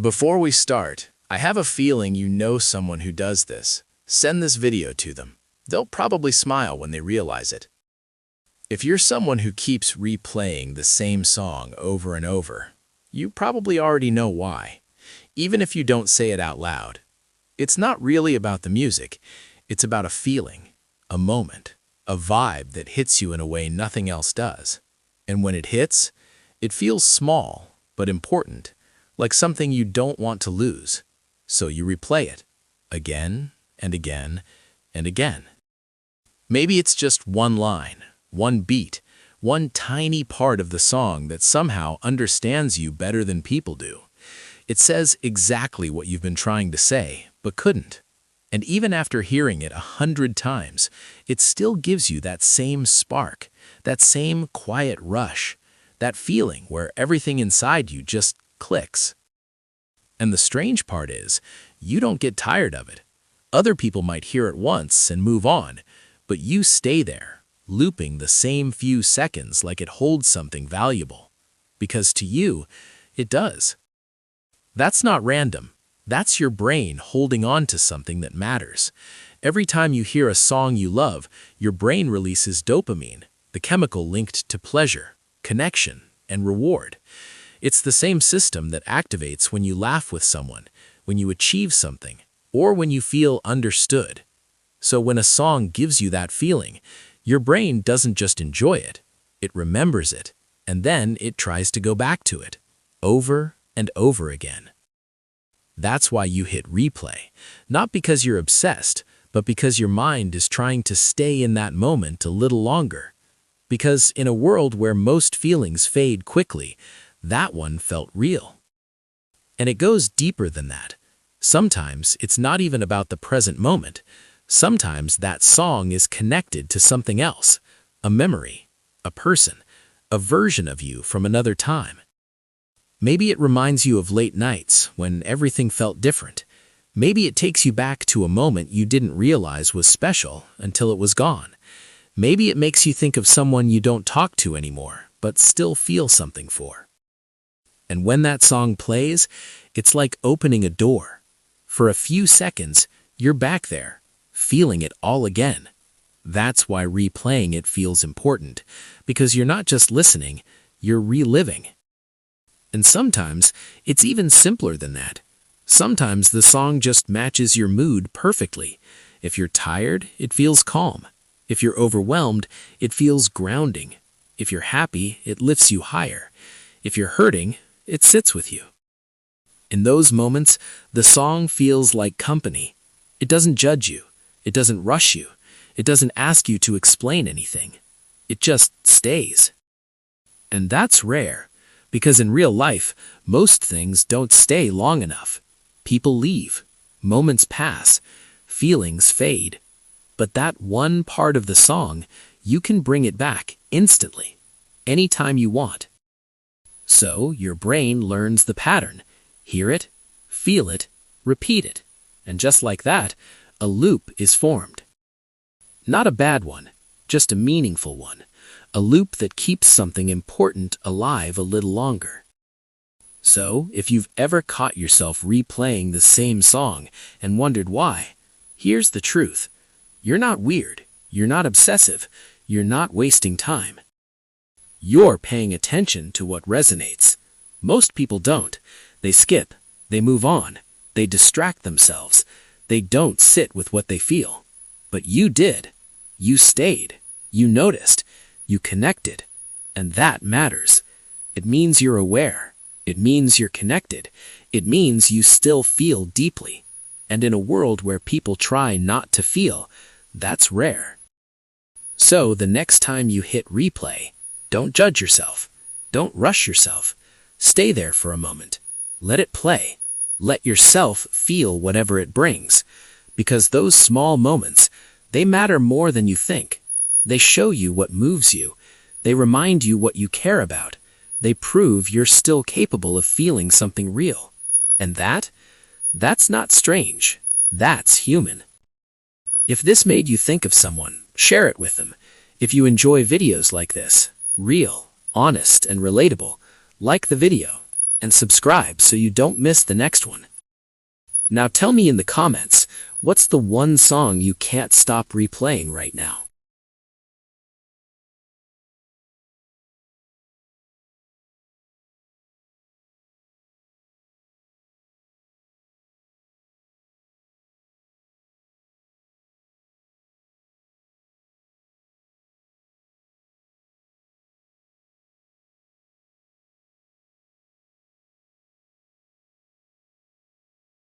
Before we start, I have a feeling you know someone who does this. Send this video to them. They'll probably smile when they realize it. If you're someone who keeps replaying the same song over and over, you probably already know why, even if you don't say it out loud. It's not really about the music. It's about a feeling, a moment, a vibe that hits you in a way nothing else does. And when it hits, it feels small but important, like something you don't want to lose. So you replay it again and again and again. Maybe it's just one line, one beat, one tiny part of the song that somehow understands you better than people do. It says exactly what you've been trying to say, but couldn't. And even after hearing it 100 times, it still gives you that same spark, that same quiet rush, that feeling where everything inside you just clicks. And the strange part is, you don't get tired of it. Other people might hear it once and move on, but you stay there, looping the same few seconds like it holds something valuable. Because to you, it does. That's not random. That's your brain holding on to something that matters. Every time you hear a song you love, your brain releases dopamine, the chemical linked to pleasure, connection, and reward. It's the same system that activates when you laugh with someone, when you achieve something, or when you feel understood. So when a song gives you that feeling, your brain doesn't just enjoy it, it remembers it, and then it tries to go back to it, over and over again. That's why you hit replay, not because you're obsessed, but because your mind is trying to stay in that moment a little longer. Because in a world where most feelings fade quickly, that one felt real. And it goes deeper than that. Sometimes it's not even about the present moment. Sometimes that song is connected to something else, a memory, a person, a version of you from another time. Maybe it reminds you of late nights when everything felt different. Maybe it takes you back to a moment you didn't realize was special until it was gone. Maybe it makes you think of someone you don't talk to anymore, but still feel something for. And when that song plays, it's like opening a door. For a few seconds, you're back there, feeling it all again. That's why replaying it feels important, because you're not just listening, you're reliving. And sometimes, it's even simpler than that. Sometimes the song just matches your mood perfectly. If you're tired, it feels calm. If you're overwhelmed, it feels grounding. If you're happy, it lifts you higher. If you're hurting, it sits with you. In those moments, the song feels like company. It doesn't judge you. It doesn't rush you. It doesn't ask you to explain anything. It just stays. And that's rare, because in real life, most things don't stay long enough. People leave. Moments pass. Feelings fade. But that one part of the song, you can bring it back instantly, anytime you want. So your brain learns the pattern. Hear it, feel it, repeat it. And just like that, a loop is formed. Not a bad one, just a meaningful one. A loop that keeps something important alive a little longer. So, if you've ever caught yourself replaying the same song and wondered why, here's the truth. You're not weird. You're not obsessive. You're not wasting time. You're paying attention to what resonates. Most people don't. They skip. They move on. They distract themselves. They don't sit with what they feel. But you did. You stayed. You noticed. You connected. And that matters. It means you're aware. It means you're connected. It means you still feel deeply. And in a world where people try not to feel, that's rare. So the next time you hit replay, don't judge yourself. Don't rush yourself. Stay there for a moment. Let it play. Let yourself feel whatever it brings. Because those small moments, they matter more than you think. They show you what moves you. They remind you what you care about. They prove you're still capable of feeling something real. And that's not strange. That's human. If this made you think of someone, share it with them. If you enjoy videos like this, real, honest, and relatable, like the video. and subscribe so you don't miss the next one. Now tell me in the comments, what's the one song you can't stop replaying right now?